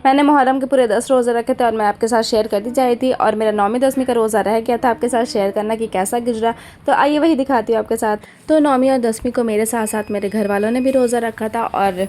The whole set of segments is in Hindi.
मैंने मुहर्रम के पूरे 10 रोज़े रखे थे और मैं आपके साथ शेयर करती जा रही थी और मेरा 9वीं 10वीं का रोज़ा रह गया था आपके साथ शेयर करना कि कैसा गुजरा। तो आइए वही दिखाती हूँ आपके साथ। तो 9वीं और 10वीं को मेरे साथ साथ मेरे घर वालों ने भी रोज़ा रखा था और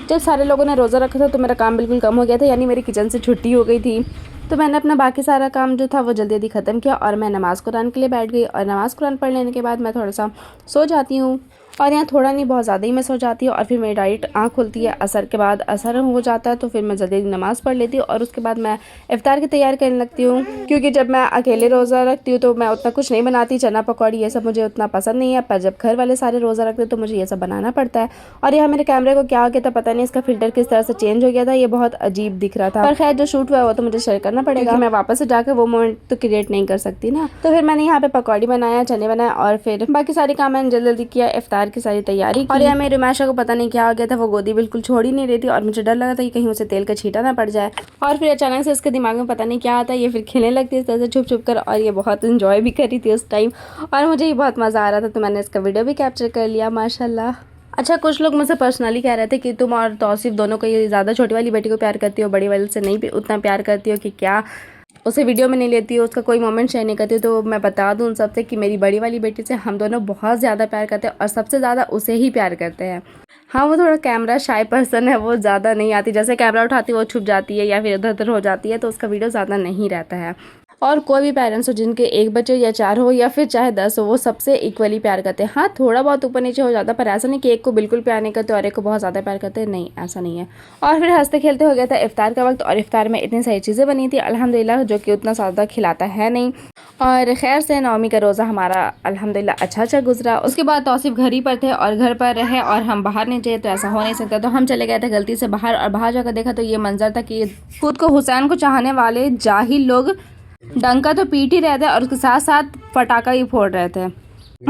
जब सारे लोगों ने रोज़ा रखा था तो मेरा काम बिल्कुल कम हो गया था, यानी मेरी किचन से छुट्टी हो गई थी। तो मैंने अपना बाकी सारा काम जो था वो जल्दी जल्दी ख़त्म किया और मैं नमाज़ कुरान के लिए बैठ गई। और नमाज़ कुरान पढ़ लेने के बाद मैं थोड़ा सा सो जाती हूँ और यहाँ थोड़ा नहीं बहुत ज़्यादा ही मैं सो जाती हूँ और फिर मेरी डायरेक्ट आँख खुलती है असर के बाद। असर हो जाता है तो फिर मैं जल्दी नमाज़ पढ़ लेती हूँ और उसके बाद मैं इफ़्तार की तैयारी करने लगती हूँ, क्योंकि जब मैं अकेले रोज़ा रखती हूँ तो मैं उतना कुछ नहीं बनाती। चना पकौड़ी ये सब मुझे उतना पसंद नहीं है, पर जब घर वाले सारे रोज़ा रखते हैं तो मुझे ये सब बनाना पड़ता है। और यहाँ मेरे कैमरे को क्या हो गया था पता नहीं, इसका फ़िल्टर किस तरह से चेंज हो गया था, ये बहुत अजीब दिख रहा था। पर खैर जो शूट हुआ वो तो मुझे शेयर करना पड़ेगा, मैं वापस से जाकर वो मोमेंट तो क्रिएट नहीं कर सकती ना। तो फिर मैंने यहाँ पे पकौड़ी बनाया, चने बनाए और फिर बाकी सारे काम मैंने जल्दी जल्दी किया, इफ्तार की सारी तैयारी। और यहाँ मेरी रुमाशा को पता नहीं क्या हो गया था, वो गोदी बिल्कुल छोड़ ही नहीं रही थी और मुझे डर लगा था कि कहीं उसे तेल का छींटा ना पड़ जाए। और फिर अचानक से इसके दिमाग में पता नहीं क्या आता है, ये फिर खेलने लगती है इस तरह से छुप छुप कर और ये बहुत इंजॉय भी कर रही थी उस टाइम और मुझे ही बहुत मज़ा आ रहा था। तो मैंने इसका वीडियो भी कैप्चर कर लिया माशाल्लाह। अच्छा, कुछ लोग मुझसे पर्सनली कह रहे थे कि तुम और तौसीफ दोनों को ये ज़्यादा छोटी वाली बेटी को प्यार करती हो, बड़ी वाली से नहीं भी उतना प्यार करती हो, कि क्या उसे वीडियो में नहीं लेती हो, उसका कोई मोमेंट शेयर नहीं करती हो। तो मैं बता दूं उन सबसे कि मेरी बड़ी वाली बेटी से हम दोनों बहुत ज़्यादा प्यार करते हैं और सबसे ज़्यादा उसे ही प्यार करते हैं। हाँ, वो थोड़ा कैमरा शाय पर्सन है, वो ज़्यादा नहीं आती, जैसे कैमरा उठाती है वो छुप जाती है या फिर इधर उधर हो जाती है, तो उसका वीडियो ज़्यादा नहीं रहता है। और कोई भी पेरेंट्स हो जिनके एक बच्चे या 4 हो या फिर चाहे 10 हो, वो सबसे इक्वली प्यार करते हैं। हाँ, थोड़ा बहुत ऊपर नीचे हो जाता है, पर ऐसा नहीं कि एक को बिल्कुल प्यार नहीं करते और एक को बहुत ज़्यादा प्यार करते हैं, नहीं ऐसा नहीं है। और फिर हंसते खेलते हो गया था इफ्तार का वक्त और इफ्तार में इतनी सारी चीज़ें बनी थी अल्हम्दुलिल्लाह, जो कि उतना ज़्यादा खिलाता है नहीं। और खैर से 9वीं का रोज़ा हमारा अल्हम्दुलिल्लाह अच्छा गुजरा। उसके बाद तौसीफ घर ही पर थे और घर पर रहे और हम बाहर नहीं गए, तो ऐसा हो नहीं सकता। तो हम चले गए थे गलती से बाहर और बाहर जाकर देखा तो ये मंजर था कि खुद को हुसैन को चाहने वाले जाहिल लोग डंका तो पीट ही रहे थे और उसके साथ साथ पटाखा ही फोड़ रहे थे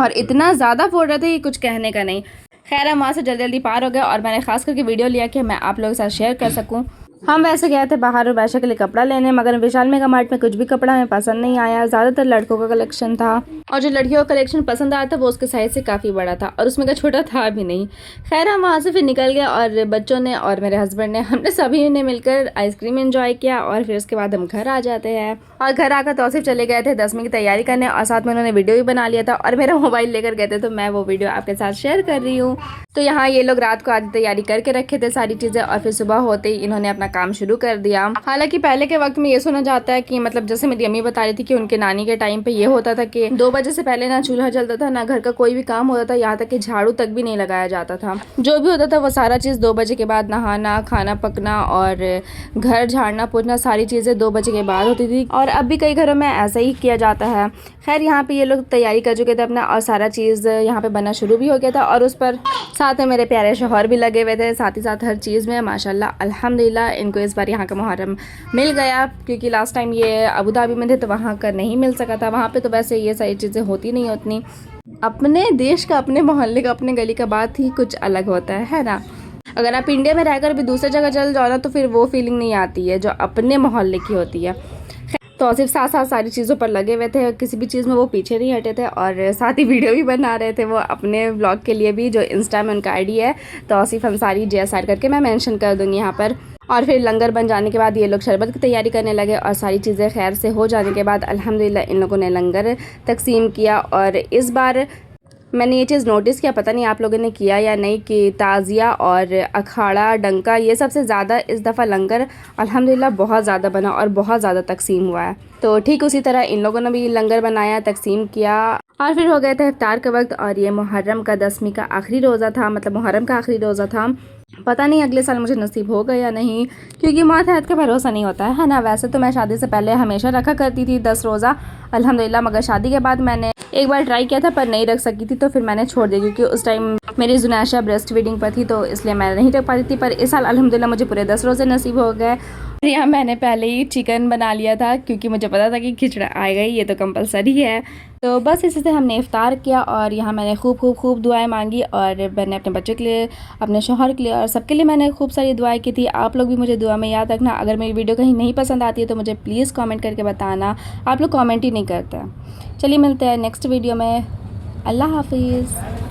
और इतना ज़्यादा फोड़ रहे थे कि कुछ कहने का नहीं। खैर हम वहाँ से जल्दी जल्दी पार हो गए और मैंने खास करके वीडियो लिया कि मैं आप लोगों के साथ शेयर कर सकूँ। हम वैसे गए थे बाहर वैशा के लिए कपड़ा लेने, मगर विशाल मेगा मार्ट में कुछ भी कपड़ा हमें पसंद नहीं आया। ज़्यादातर लड़कों का कलेक्शन था और जो लड़कियों का कलेक्शन पसंद आया था वो उसके साइज़ से काफ़ी बड़ा था और उसमें का छोटा था भी नहीं। खैर हम वहाँ से फिर निकल गए और बच्चों ने और मेरे हस्बैंड ने हमने सभी ने मिलकर आइसक्रीम एंजॉय किया और फिर उसके बाद हम घर आ जाते हैं। और घर आकर तौसीफ चले गए थे 10वीं की तैयारी करने और साथ में उन्होंने वीडियो भी बना लिया था और मेरा मोबाइल लेकर गए थे, तो मैं वो वीडियो आपके साथ शेयर कर रही हूँ। तो यहाँ ये लोग रात को आधी तैयारी करके रखे थे सारी चीज़ें और फिर सुबह होते ही इन्होंने अपना काम शुरू कर दिया। हालांकि पहले के वक्त में ये सुना जाता है कि मतलब जैसे मेरी अम्मी बता रही थी कि उनके नानी के टाइम पे ये होता था कि 2 बजे से पहले ना चूल्हा जलता था ना घर का कोई भी काम होता था, यहाँ तक कि झाड़ू तक भी नहीं लगाया जाता था। जो भी होता था वो सारा चीज़ 2 बजे के बाद, नहाना खाना पकना और घर झाड़ना पोछना सारी चीज़ें 2 बजे के बाद होती थी और अब भी कई घरों में ऐसा ही किया जाता है। खैर यहाँ पे ये लोग तैयारी कर चुके थे अपना और सारा चीज़ यहाँ पे बनना शुरू भी हो गया था और उस पर साथ में मेरे प्यारे शौहर भी लगे हुए थे, साथ ही साथ हर चीज़ में माशाल्लाह अल्हम्दुलिल्लाह। इनको इस बार यहाँ का मुहर्रम मिल गया, क्योंकि लास्ट टाइम ये अबू धाबी में थे तो वहाँ का नहीं मिल सका था। वहाँ पे तो वैसे ये सारी चीज़ें होती नहीं उतनी। अपने देश का, अपने मोहल्ले का, अपने गली का बात ही कुछ अलग होता है ना। अगर आप इंडिया में रहकर भी दूसरी जगह चल जाओ ना तो फिर वो फीलिंग नहीं आती है जो अपने मोहल्ले की होती है। तो सिर्फ साथ साथ सारी चीज़ों पर लगे हुए थे, किसी भी चीज़ में वो पीछे नहीं हटे थे और साथ ही वीडियो भी बना रहे थे वो अपने व्लॉग के लिए भी, जो इंस्टा में उनका आईडी है तौसीफ अंसारी JSR करके, मैं मेंशन कर दूँगी यहाँ पर। और फिर लंगर बन जाने के बाद ये लोग शरबत की तैयारी करने लगे और सारी चीज़ें खैर से हो जाने के बाद अल्हम्दुलिल्लाह इन लोगों ने लंगर तकसीम किया। और इस बार मैंने ये चीज़ नोटिस किया, पता नहीं आप लोगों ने किया या नहीं, कि ताज़िया और अखाड़ा डंका ये सबसे ज़्यादा इस दफ़ा लंगर अल्हम्दुलिल्लाह बहुत ज़्यादा बना और बहुत ज़्यादा तकसीम हुआ है। तो ठीक उसी तरह इन लोगों ने भी लंगर बनाया, तकसीम किया और फिर हो गया था इफ्तार का वक्त। और ये मुहर्रम का 10वीं का आखिरी रोज़ा था, मतलब मुहर्रम का आखिरी रोज़ा था। पता नहीं अगले साल मुझे नसीब होगा या नहीं, क्योंकि मौत हयात का भरोसा नहीं होता है ना। वैसे तो मैं शादी से पहले हमेशा रखा करती थी 10 रोज़ा अल्हम्दुलिल्लाह, मगर शादी के बाद मैंने एक बार ट्राई किया था पर नहीं रख सकी थी, तो फिर मैंने छोड़ दिया, क्योंकि उस टाइम मेरी जुनैशा ब्रेस्ट फीडिंग पर थी, तो इसलिए मैं नहीं रख पाती थी। पर इस साल अल्हम्दुलिल्लाह मुझे पूरे 10 रोज़े नसीब हो गए। यहाँ मैंने पहले ही चिकन बना लिया था, क्योंकि मुझे पता था कि खिचड़ा आएगा ही, ये तो कंपलसरी है। तो बस इसी से हमने इफ्तार किया और यहाँ मैंने खूब दुआएं मांगी और मैंने अपने बच्चों के लिए, अपने शौहर के लिए और सबके लिए मैंने खूब सारी दुआएं की थी। आप लोग भी मुझे दुआ में याद रखना। अगर मेरी वीडियो कहीं नहीं पसंद आती है तो मुझे प्लीज़ कमेंट करके बताना, आप लोग कमेंट ही नहीं करते। चलिए मिलते हैं नेक्स्ट वीडियो में, अल्लाह हाफिज़।